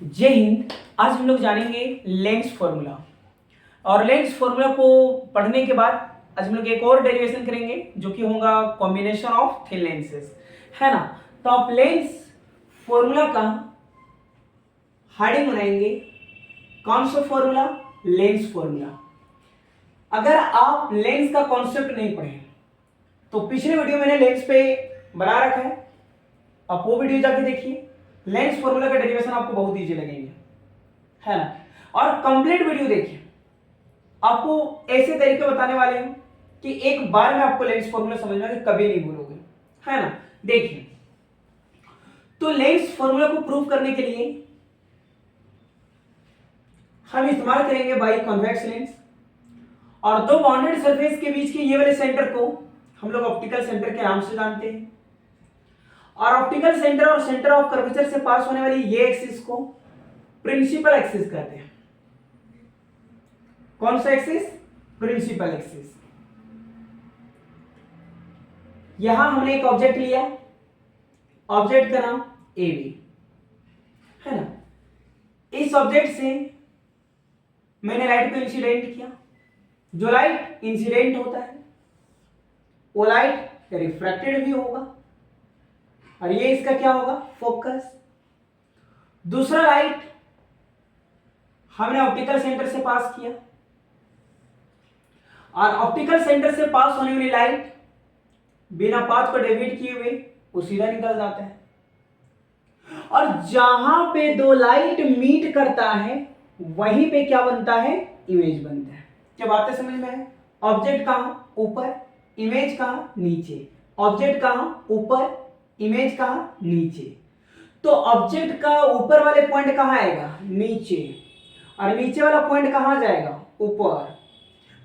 जय हिंद। आज हम लोग जानेंगे लेंस फॉर्मूला। और लेंस फॉर्मूला को पढ़ने के बाद आज हम लोग एक और डेरिवेशन करेंगे जो कि होगा कॉम्बिनेशन ऑफ थिन लेंसेज, है ना। तो आप लेंस फॉर्मूला का हेडिंग बनाएंगे। कौन सा फॉर्मूला? Lens formula. अगर आप लेंस का कॉन्सेप्ट नहीं पढ़े तो पिछले वीडियो मैंने लेंस पे बना रखा है, आप वो वीडियो जाके देखिए। लेंस फॉर्मूला का डेरिवेशन आपको बहुत इजी लगेंगे, है ना। और कंप्लीट वीडियो देखिए, आपको ऐसे तरीके बताने वाले हैं कि एक बार में आपको लेंस फॉर्मूला समझ में आएगा, कभी नहीं भूलोगे, है ना। देखिए, तो लेंस फॉर्मूला को प्रूव करने के लिए हम इस्तेमाल करेंगे बाई कॉन्वेक्स लेंस। और दो बाउंडेड सरफेस के बीच के ये वाले सेंटर को हम लोग ऑप्टिकल सेंटर के नाम से जानते हैं। और ऑप्टिकल सेंटर और सेंटर ऑफ कर्वेचर से पास होने वाली ये एक्सिस को प्रिंसिपल एक्सिस कहते हैं। कौन सा एक्सिस? Principal axis. यहां हमने एक ऑब्जेक्ट लिया, ऑब्जेक्ट का नाम ए बी, है ना। इस ऑब्जेक्ट से मैंने लाइट को इंसिडेंट किया। जो लाइट इंसिडेंट होता है वो लाइट रिफ्रैक्टेड भी होगा, और ये इसका क्या होगा? फोकस। दूसरा लाइट हमने ऑप्टिकल सेंटर से पास किया, और ऑप्टिकल सेंटर से पास होने वाली लाइट बिना पाथ को डेविएट किए हुए वो सीधा निकल जाता है। और जहां पे दो लाइट मीट करता है वहीं पे क्या बनता है? इमेज बनता है। क्या बातें समझ में है? ऑब्जेक्ट कहां? ऊपर, इमेज कहां? नीचे। ऑब्जेक्ट कहां? ऊपर, इमेज कहां? नीचे। तो ऑब्जेक्ट का ऊपर वाले पॉइंट कहां आएगा? नीचे। और नीचे वाला पॉइंट कहां जाएगा? ऊपर।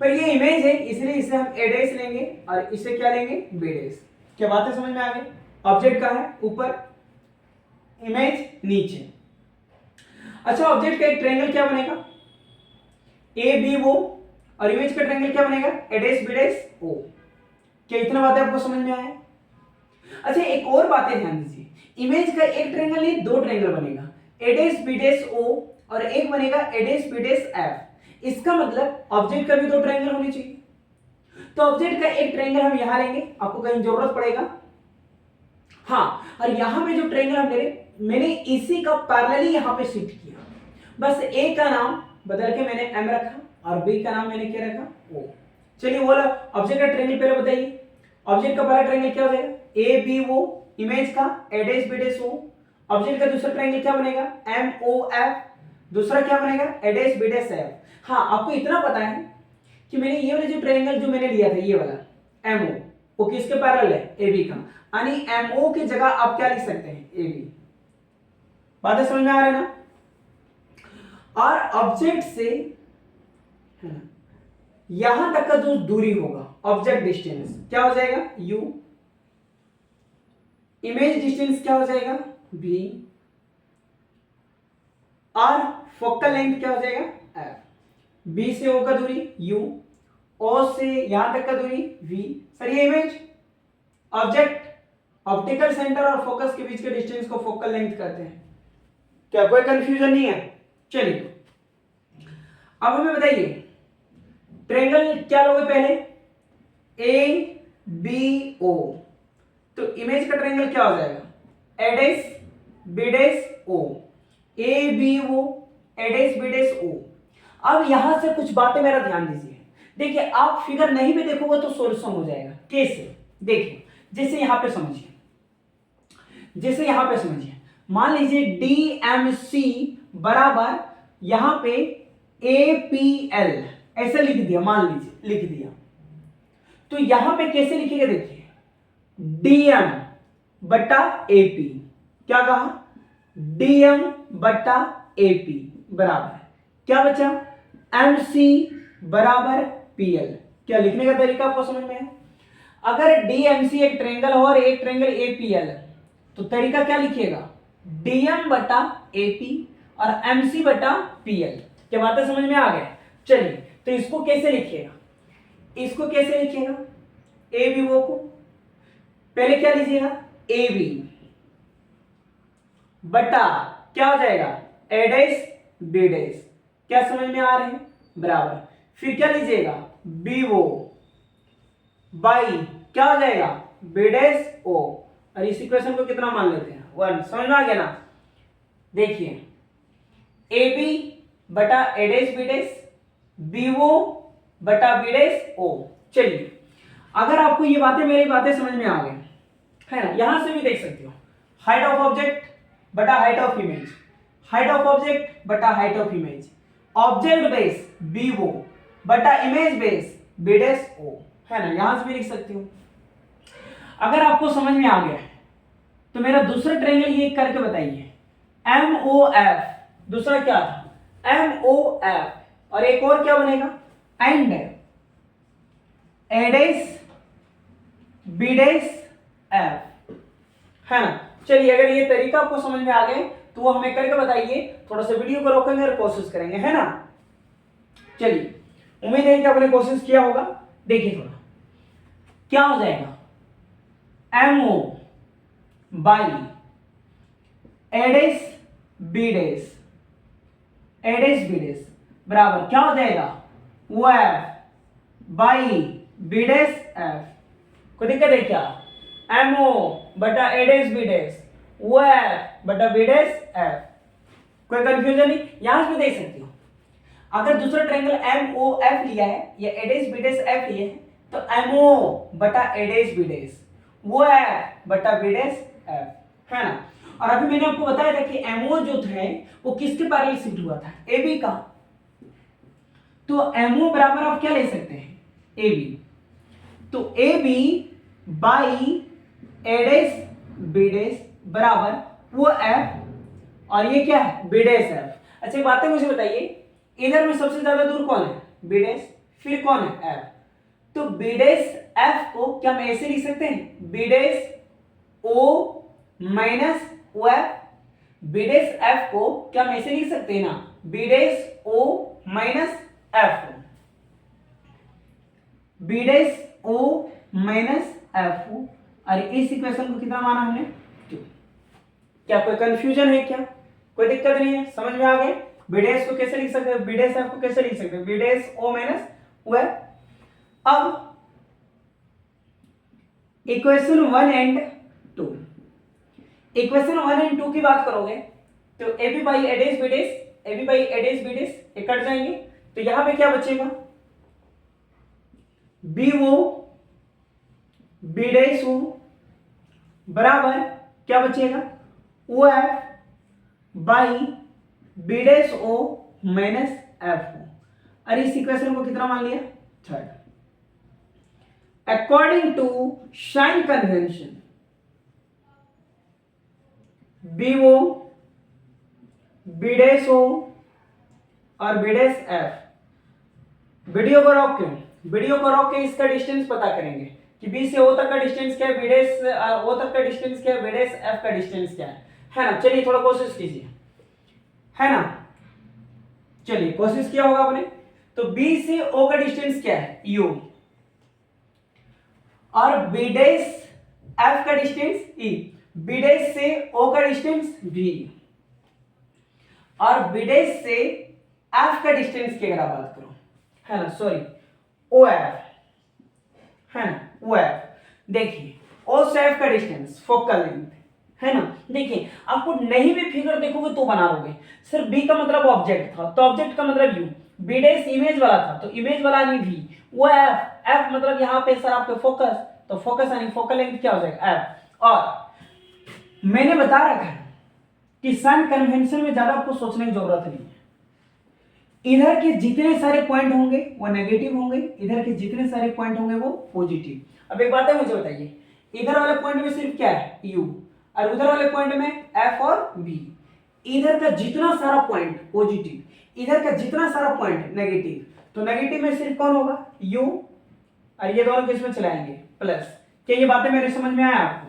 पर ये इमेज है इसलिए इसे हम ए डैश लेंगे और इसे क्या लेंगे? B dash. क्या बातें समझ में आ गई? ऑब्जेक्ट कहां है? ऊपर, इमेज नीचे। अच्छा, ऑब्जेक्ट का एक ट्रायंगल क्या बनेगा? A B O. और इमेज का ट्रायंगल क्या बनेगा? A dash B dash O. क्या इतना बातें आपको समझ में आया? अच्छा, एक और बातें ध्यान दीजिए। इमेज का एक ट्रायंगल नहीं, दो ट्रायंगल बनेगा, A dash B dash O, और एक बनेगा A dash B dash F. इसका मतलब ऑब्जेक्ट का भी दो ट्रायंगल होने चाहिए। तो ऑब्जेक्ट का एक ट्रायंगल हम यहां लेंगे, आपको कहीं जरूरत पड़ेगा। हाँ, और यहां पे जो ट्रायंगल हम ले रहे, मैंने इसी का पैरेलली यहां पे शिफ्ट किया। बस ए का नाम बदल के मैंने एम रखा और बी का नाम मैंने क्या रखा? ओ। चलिए वो ऑब्जेक्ट का ट्रायंगल पहले बताइए। ऑब्जेक्ट का पहला ट्रायंगल क्या हो जाएगा? ए बी ओ। इमेज का A dash B dash O. Object का दूसरा ट्रायंगल क्या बनेगा? M O F. दूसरा क्या बनेगा? A dash B dash F. हाँ, आपको इतना पता है कि मैंने ये वाला जो ट्रायंगल जो मैंने लिया था, ये वाला एम ओ, वो किसके पैरेलल है? ए बी का। यानी एम ओ की जगह आप क्या लिख सकते हैं? A B. बातें समझ में आ रहा है ना। और ऑब्जेक्ट से यहां तक का जो दूरी होगा, ऑब्जेक्ट डिस्टेंस क्या हो जाएगा? u। इमेज डिस्टेंस क्या हो जाएगा? v। और फोकल लेंथ क्या हो जाएगा? f। b से o का दूरी u, o से यहां तक का दूरी v। सर ये इमेज, ऑब्जेक्ट, ऑप्टिकल सेंटर और फोकस के बीच के डिस्टेंस को फोकल लेंथ कहते हैं। क्या कोई कंफ्यूजन नहीं है? चलिए अब हमें बताइए, ट्रायंगल क्या लोगे पहले? A B O. तो इमेज का ट्रायंगल क्या हो जाएगा? A dash B dash O. A B O, A dash B dash O. अब यहां से कुछ बातें मेरा ध्यान दीजिए। देखिए, आप फिगर नहीं भी देखोगे तो सॉल्यूशन हो जाएगा। कैसे? देखिए, जैसे यहां पे समझिए, जैसे यहां पे समझिए, मान लीजिए डी एम सी बराबर यहां पे ए पी एल ऐसे लिख दिया, मान लीजिए लिख दिया। तो यहां पे कैसे लिखेगा? देखिए, डीएम बटा एपी। क्या कहा? डीएम बटा एपी बराबर क्या बचा? एमसी बराबर पीएल। क्या लिखने का तरीका आपको समझ में है? अगर डीएमसी एक ट्रायंगल हो और एक ट्रायंगल एपीएल, तो तरीका क्या लिखिएगा? डीएम बटा एपी और एमसी बटा पीएल। क्या बातें समझ में आ गए? चलिए, तो इसको कैसे लिखिएगा? इसको कैसे लिखिएगा? ए बी ओ को पहले क्या लीजिएगा? ए बी बटा क्या हो जाएगा? A dash B dash. क्या समझ में आ रहे हैं? बराबर। फिर क्या लीजिएगा, बी ओ बाई क्या हो जाएगा, बी डैश ओ। और इस इक्वेशन को कितना मान लेते हैं, 1। समझ में आ गया ना? देखिए ए बी बटा A dash B dash, B O बटा बी डैश ओ। चलिए अगर आपको ये बातें, मेरी बातें समझ में आ गई है ना, यहां से भी देख सकते हो, हाइट ऑफ ऑब्जेक्ट बटा height of image, height of object बटा height of image, object base B O बटा image base B dash O, है ना, यहां से भी लिख सकती हूँ। अगर आपको समझ में आ गया है तो मेरा दूसरा ट्रायंगल ये करके बताइए, एम ओ एफ, दूसरा क्या था, एम ओ एफ, और एक और क्या बनेगा, and A dash B dash F, है ना। चलिए अगर ये तरीका आपको समझ में आ गए तो वो हमें करके बताइए, थोड़ा सा वीडियो को रोकेंगे और कोशिश करेंगे, है ना। चलिए उम्मीद है कि आपने कोशिश किया होगा। देखिए थोड़ा क्या हो जाएगा, M O by A dash B dash, A dash B dash बराबर क्या हो जाएगा, वो F by B dash F. कोई दिक्कत है क्या, एम ओ बटा ए डैश बी डैश, वो एफ बटा बी डैश एफ। कोई कंफ्यूजन नहीं, यहां से भी देख सकती हो। अगर दूसरा ट्रायंगल एम ओ एफ लिया है या ए डैश बी डैश एफ लिया है तो एम ओ बटा ए डैश बी डैश, वो एफ बटा बी डैश एफ, है ना। और अभी मैंने आपको बताया था कि एमओ जो है वो किसके पैरेलल शिफ्ट हुआ था, ए बी का। तो एमओ बराबर आप क्या ले सकते हैं, ए बी। तो A B by A dash B dash बराबर वो एफ, और ये क्या है, बी डैश एफ। अच्छा बात है, मुझे बताइए इधर में सबसे ज्यादा दूर कौन है, बी डैश, फिर कौन है, एफ। तो बी डैश एफ को क्या हम ऐसे लिख सकते हैं, B dash O minus O F. B dash F को क्या हम ऐसे लिख सकते हैं ना, B dash O minus F, B dash O minus F. और इस इक्वेशन को कितना माना हमने, 2। क्या कोई कंफ्यूजन है क्या, कोई दिक्कत नहीं है, समझ में आ गया। बी डैश को कैसे लिख सकते हैं, बी डैश एफ को कैसे लिख सकते हैं, B dash O minus O F. अब इक्वेशन 1 एंड 2, इक्वेशन 1 एंड 2 की बात करोगे तो A B by A dash B dash, A B by A dash B dash ये कट जाएंगे, तो यहां पे क्या बचेगा, B O B dash O बराबर क्या बचेगा, O F by B dash O minus F O. और इस इक्वेशन को कितना मान लिया, 3rd। According to sign convention B O B dash O और बी डैश एफ। वीडियो को रोक के, वीडियो को रोक के इसका डिस्टेंस पता करेंगे कि बी से ओ तक का डिस्टेंस क्या है, बी डैश ओ तक का डिस्टेंस क्या है, बी डैश एफ का डिस्टेंस क्या है ना। चलिए थोड़ा कोशिश कीजिए, है ना। चलिए कोशिश किया होगा आपने। तो बी से ओ का डिस्टेंस क्या है, यू, और बी डैश एफ का डिस्टेंस ई। बी डैश से ओ का डिस्टेंस भी, और बी डैश से एफ का डिस्टेंस की अगर आप बात करो, है ना, सॉरी ओ एफ, है ना, ओ एफ। देखिए ओ से एफ का डिस्टेंस फोकल लेंथ, है ना। देखिए आपको नहीं भी फिगर देखोगे तो बना लोगे, सिर्फ बी का मतलब ऑब्जेक्ट था तो ऑब्जेक्ट का मतलब यू, बी डैश इमेज वाला था तो इमेज वाला यानी वी, वो एफ, एफ मतलब यहाँ पे सर आपके फोकस, तो फोकस यानी फोकल लेंथ क्या हो जाएगा, एफ। और मैंने बता रखा है कि साइन कन्वेंशन में ज्यादा आपको सोचने की जरूरत नहीं है। इधर के जितने सारे पॉइंट होंगे वो नेगेटिव होंगे, इधर के जितने सारे पॉइंट होंगे वो पॉजिटिव। अब एक बात है, मुझे बताइए इधर वाले पॉइंट में सिर्फ क्या है, यू, और उधर वाले पॉइंट में एफ और बी। इधर का जितना सारा पॉइंट पॉजिटिव, इधर का जितना सारा पॉइंट नेगेटिव, तो नेगेटिव में सिर्फ कौन होगा, यू, और ये दोनों किस में चलाएंगे, प्लस। क्या ये बातें मेरे समझ में आया आपको,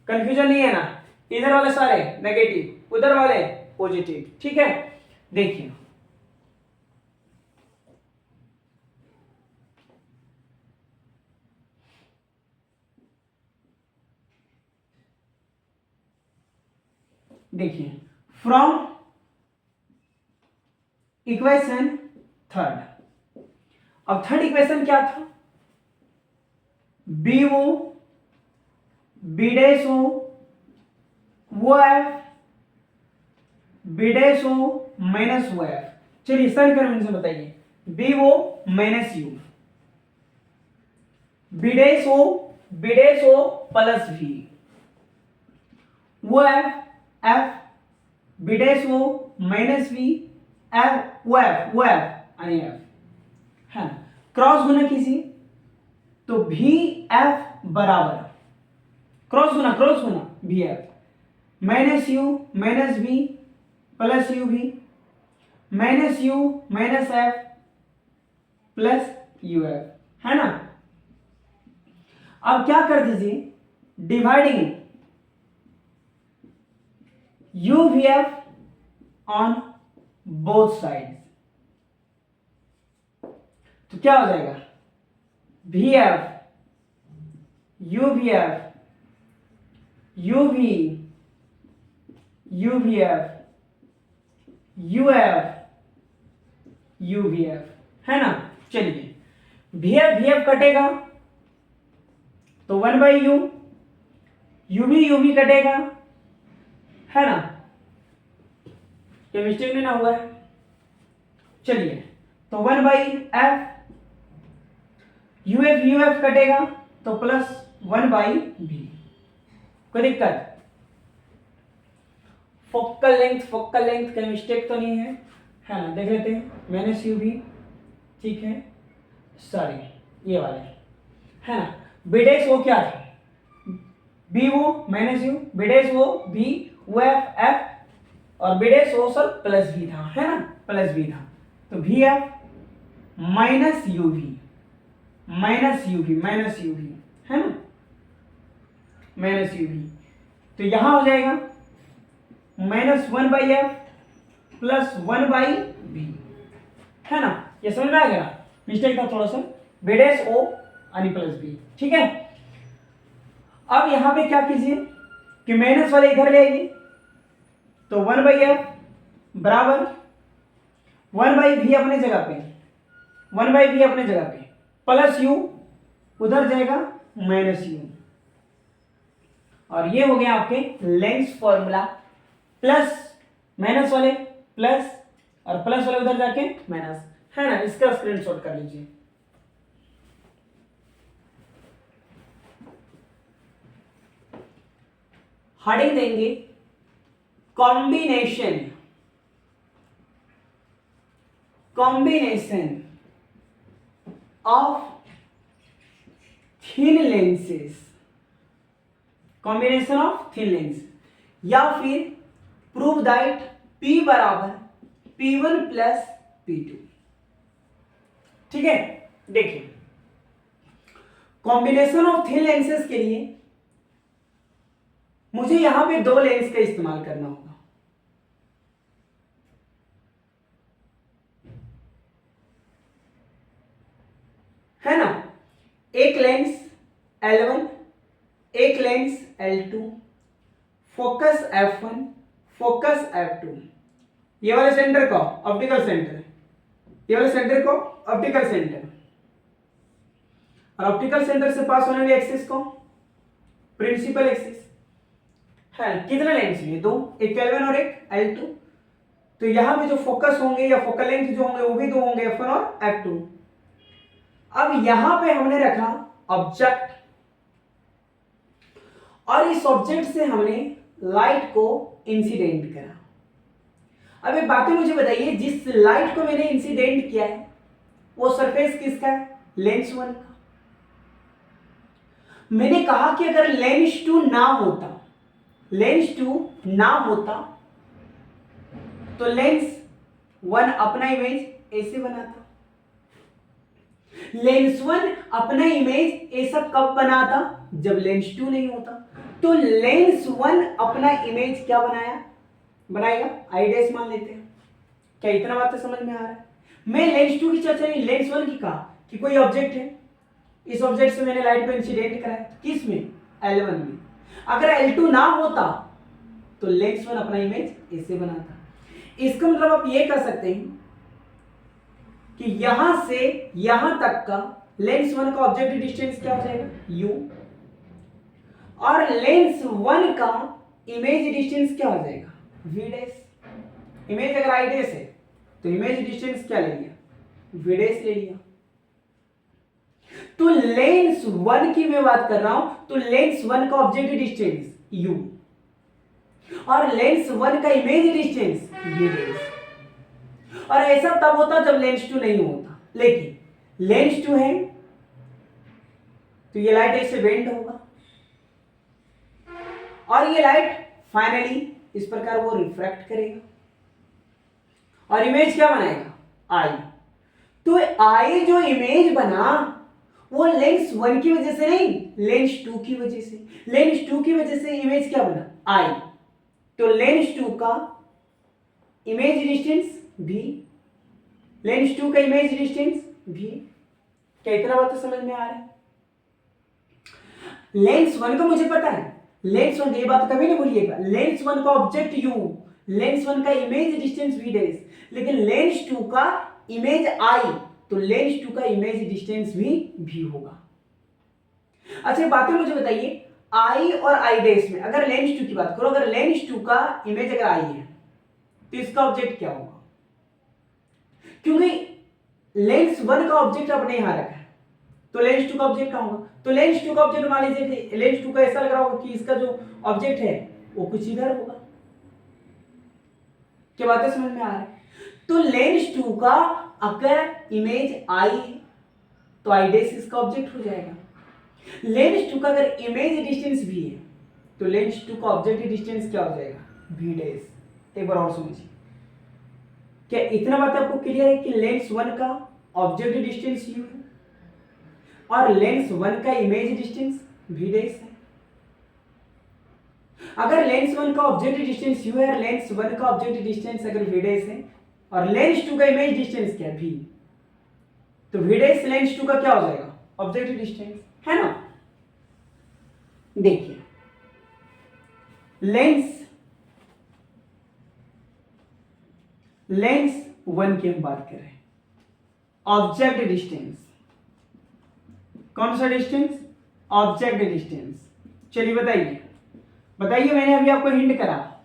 कंफ्यूजन नहीं है ना। इधर वाले सारे नेगेटिव, उधर वाले पॉजिटिव, ठीक है। देखिए देखिए फ्रॉम इक्वेशन थर्ड। अब थर्ड इक्वेशन क्या था? B O B dash O वो F B dash O minus वो एफ। चलिए सर कन्वेंशन बताइए। B O minus U, B dash O plus V, वो F B dash O minus V F वो F आणि F है cross गुना कीजिए तो भी एफ बराबर क्रॉस गुना भी F minus U minus B plus U भी minus U minus F plus U F है ना। अब क्या कर दीजिए, dividing you V F on both side, तो क्या हो जाएगा? V F you V F you V F you V F है ना। चलिए वी एफ कटेगा तो 1/u, यू भी कटेगा है ना, ये मिस्टेक नहीं ना हुआ है। चलिए तो 1/f, यू एफ कटेगा तो प्लस 1/v। कोई दिक्कत? फोकल लेंथ का मिस्टेक तो नहीं है ना, देख लेते हैं। माइनस यू भी ठीक है, सॉरी ये वाले है ना। बीडेक्स वो क्या था? बी वो माइनस यू, बीडेक्स वो बी वो एफ और बीडेक्स वो सर प्लस बी था है ना, प्लस बी था। तो वी एफ माइनस यू भी है ना, माइनस यू भी। तो यहां हो जाएगा -1/f प्लस 1/b है ना। ये समझ में आ गया? मिस्टेक था थोड़ा सा, बीडेक्स ओ आणि प्लस बी ठीक है। अब यहां पे क्या कीजिए कि माइनस वाले इधर ले आइए तो 1/f बराबर 1/v अपने जगह पे प्लस यू उधर जाएगा माइनस यू, और ये हो गया आपके लेंथ फॉर्मूला। प्लस माइनस वाले प्लस और प्लस वाले उधर जाके माइनस है ना। इसका स्क्रीनशॉट कर लीजिए। हेडिंग देंगे combination of thin lenses, combination of thin lens, या फिर प्रूव दैट P बराबर P1 प्लस P2। ठीक है, देखिए कॉम्बिनेशन ऑफ थिन लेंसेज के लिए मुझे यहां पे दो लेंस का इस्तेमाल करना होगा है ना। एक लेंस L1, एक lens L2, focus F1, focus F2। ये वाले सेंटर को ऑप्टिकल सेंटर, ये वाले सेंटर को ऑप्टिकल सेंटर, और ऑप्टिकल सेंटर से पास होने वाली एक्सिस को प्रिंसिपल एक्सिस है। कितने लेंस लिए? दो, एक L1 और एक L2। तो यहां पे जो फोकस होंगे या फोकल लेंथ जो होंगे वो भी दो होंगे, F1 और F2। अब यहां पे हमने रखा ऑब्जेक्ट, और इस ऑब्जेक्ट से हमने लाइट को इंसिडेंट करा। अब एक बात मुझे बताइए, जिस लाइट को मैंने इंसिडेंट किया है वो सरफेस किसका है? लेंस 1 का। मैंने कहा कि अगर लेंस 2 ना होता तो लेंस 1 अपना इमेज ऐसे बनाता। लेंस 1 अपना इमेज ऐसा कब बनाता? जब लेंस 2 नहीं होता। तो लेंस 1 अपना इमेज क्या बनाएगा? आई डैश मान लेते हैं। क्या इतना बात समझ में आ रहा है? मैं लेंस 2 की चर्चा नहीं, लेंस 1 की कहा कि कोई ऑब्जेक्ट है, इस ऑब्जेक्ट से मैंने लाइट को इंसिडेंट कराया, किस में? L1 में। अगर L2 ना होता तो लेंस वन अपना इमेज ऐसे बनाता। इसका मतलब आप ये कह सकते हैं कि यहां से यहां तक का लेंस वन का ऑब्जेक्टिव डिस्टेंस क्या हो जाएगा, u, और लेंस वन का इमेज डिस्टेंस क्या हो जाएगा, v डैश। इमेज अगर i डैश है तो इमेज डिस्टेंस क्या ले लिया, v डैश ले लिया। तो लेंस वन की मैं बात कर रहा हूं, तो लेंस वन का ऑब्जेक्टिव डिस्टेंस u और लेंस वन का इमेज डिस्टेंस v डैश। और ऐसा तब होता जब लेंस टू नहीं होता, लेकिन लेंस टू है तो ये लाइट ऐसे बेंड होगा और ये लाइट फाइनली इस प्रकार वो रिफ्रैक्ट करेगा और इमेज क्या बनाएगा, आई। तो आई जो इमेज बना वो लेंस वन की वजह से नहीं, लेंस टू की वजह से। लेंस टू की वजह से इमेज क्या बना, आई। तो लेंस टू का इमेज डिस्टेंस भी, लेंस टू का इमेज डिस्टेंस भी। क्या इतना बात तो समझ में आ रहा है? लेंस वन का मुझे पता है, लेंस वन, ये बात कभी नहीं भूलिएगा, लेंस वन का ऑब्जेक्ट यू, लेंस वन का इमेज डिस्टेंस वी डैश, लेकिन लेंस टू का इमेज आई, तो लेंस टू का इमेज डिस्टेंस भी होगा। अच्छा बातें मुझे बताइए, आई और आई डैश में अगर लेंस टू की बात करो, अगर लेंस टू का इमेज अगर आई है तो इसका ऑब्जेक्ट क्या होगा, क्योंकि लेंस वन का ऑब्जेक्ट आपने यहां रखा है तो लेंस टू का ऑब्जेक्ट क्या होगा, तो लेंस टू का ऑब्जेक्ट मान लीजिए लेंस टू का ऐसा लग रहा होगा कि इसका जो ऑब्जेक्ट है वो कुछ इधर होगा। क्या बातें समझ में आ रहा है? तो लेंस टू का अगर इमेज आई है तो आई डैश इसका ऑब्जेक्ट हो जाएगा। लेंस टू का अगर इमेज डिस्टेंस भी है तो लेंस टू का ऑब्जेक्टिव डिस्टेंस क्या हो जाएगा, वी डैश। एक बार और समझिए, क्या इतना बात आपको क्लियर है कि लेंस वन का ऑब्जेक्टिव डिस्टेंस यू है और लेंस वन का इमेज डिस्टेंस वी डैश है। अगर लेंस वन का ऑब्जेक्टिव डिस्टेंस यू है और लेंस वन का ऑब्जेक्टिव डिस्टेंस अगर वी डैश है और लेंस टू का इमेज डिस्टेंस क्या है, v, तो v डैश लेंस टू का क्या हो जाएगा, ऑब्जेक्टिव डिस्टेंस, है ना। देखिए लेंस वन की हम बात कर रहे हैं, ऑब्जेक्ट डिस्टेंस, कौन सा डिस्टेंस, ऑब्जेक्ट डिस्टेंस। चलिए बताइए बताइए, मैंने अभी आपको हिंट करा,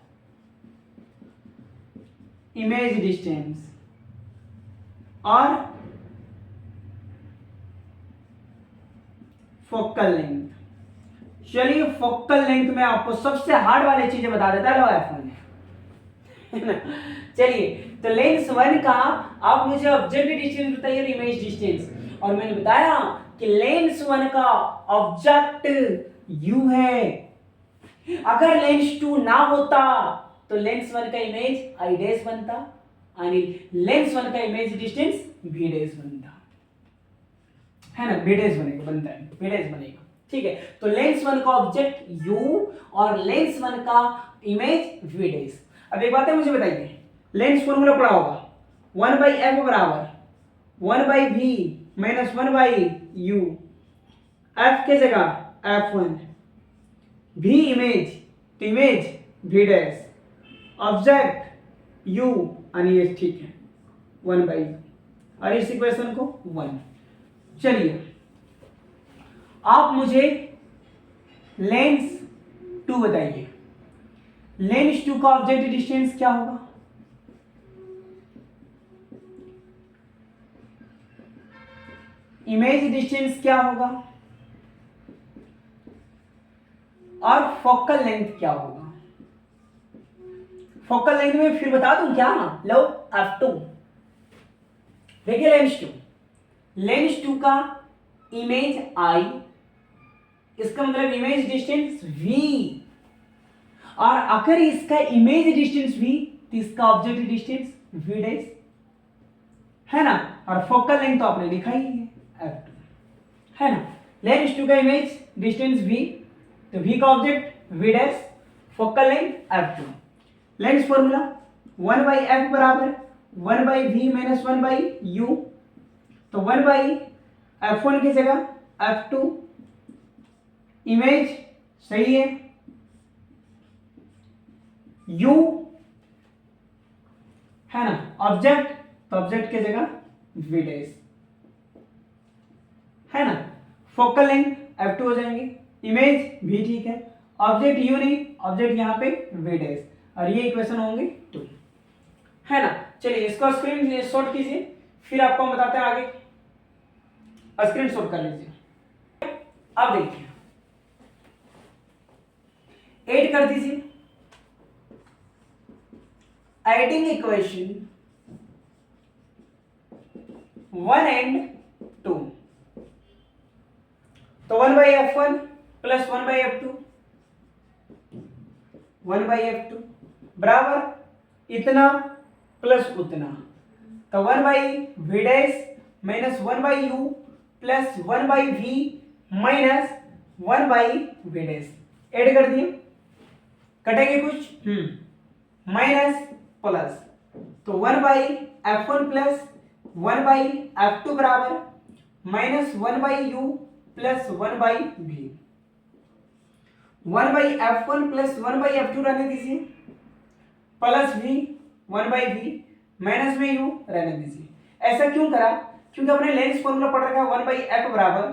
इमेज डिस्टेंस और फोकल लेंथ। चलिए फोकल लेंथ में आपको सबसे हार्ड वाली चीजें बता देता है फोन में। चलिए तो लेंस वन का आप मुझे ऑब्जेक्ट डिस्टेंस बताइए और इमेज डिस्टेंस, और मैंने बताया कि लेंस वन का ऑब्जेक्ट यू है, अगर लेंस टू ना होता तो लेंस वन का इमेज आई डैश बनता यानी लेंस वन का इमेज डिस्टेंस वी डैश बनता, है ना, वी डैश बनेगा, बनता है वी डैश बनेगा, ठीक है। तो लेंस वन का ऑब्जेक्ट यू और लेंस वन का इमेज वी डैश। अब एक बात है मुझे बताइए, लेंस फॉर्मूला पढ़ा होगा, 1/f बराबर 1/v माइनस 1/u, f के जगह f1, v इमेज तो image v dash, object u यानी ये ठीक है 1/u, और इस इक्वेशन को 1। चलिए आप मुझे लेंस टू बताइए, लेंस टू का ऑब्जेक्ट डिस्टेंस क्या होगा, इमेज डिस्टेंस क्या होगा और फोकल लेंथ क्या होगा। फोकल लेंथ में फिर बता दूं क्या, लो f2, देखिए लेंस टू का इमेज i, इसका मतलब इमेज डिस्टेंस v, और अगर इसका इमेज डिस्टेंस v तो इसका ऑब्जेक्टिव डिस्टेंस v डैश, है ना, और फोकल लेंथ तो आपने लिखा ही है f2, है ना। लेंस टू का इमेज डिस्टेंस v तो v का object v dash, focal length f2। Lens formula 1/f बराबर 1/v माइनस 1/u, तो 1/f1 की जगह f2, इमेज सही है यू है ना, ऑब्जेक्ट तो ऑब्जेक्ट की जगह वी डैश है ना, फोकल लेंथ f2 हो जाएंगे, इमेज भी ठीक है, ऑब्जेक्ट यू नहीं, ऑब्जेक्ट यहाँ पे वी डैश, और ये इक्वेशन होंगे 2 है ना। चलिए इसको स्क्रीन शॉट कीजिए, फिर आपको हम बताते हैं आगे, स्क्रीन शॉट कर लीजिए। अब देखिए ऐड कर दीजिए, एडिंग इक्वेशन 1 एंड 2, तो 1/f1 प्लस 1/f2 1/f2 बराबर इतना प्लस उतना, तो 1/v dash minus 1/u plus 1/v minus 1/v dash, add कर दिए, कटेंगे कुछ माइनस प्लस, तो 1/f1 प्लस 1/f2 बराबर minus 1/u plus 1/v, 1/f1 plus 1/f2 रहने दीजिए, प्लस v 1/v माइनस में u रहने दीजिए। ऐसा क्यों करा? क्योंकि अपने लेंस फॉर्मूला पढ़ रखा है 1/f बराबर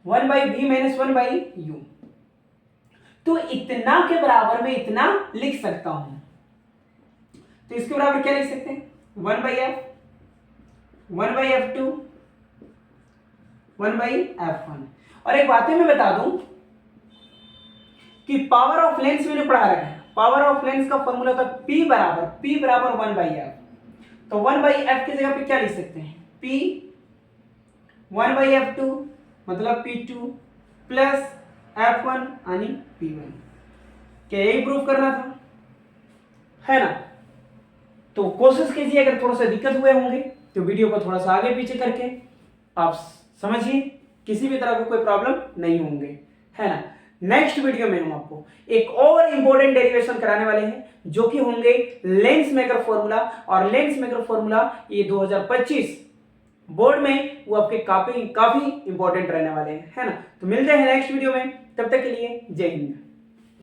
1/v माइनस 1/u, तो इतना के बराबर में इतना लिख सकता हूं, तो इसके बराबर क्या लिख सकते हैं 1/f 1/f2 1/f1। और एक बात मैं बता दूं कि पावर ऑफ लेंस मैंने पढ़ा रखा है, पावर ऑफ लेंस का फॉर्मूला था P बराबर 1/f, तो 1/f की जगह पे क्या लिख सकते हैं P 1/f2 मतलब P2 प्लस f1 यानी P1। क्या यही प्रूफ करना था, है ना? तो कोशिश कीजिए, अगर थोड़ा सा दिक्कत हुए होंगे तो वीडियो को थोड़ा सा आगे पीछे करके आप समझिए, किसी भी तरह का कोई प्रॉब्लम नहीं होंगे, है ना। नेक्स्ट वीडियो में हम आपको एक और इंपॉर्टेंट डेरिवेशन कराने वाले हैं, जो कि होंगे लेंस मेकर फॉर्मूला, और लेंस मेकर फॉर्मूला ये 2025 बोर्ड में वो आपके काफी इंपॉर्टेंट रहने वाले हैं, है ना। तो मिलते हैं नेक्स्ट वीडियो में, तब तक के लिए जय हिंद।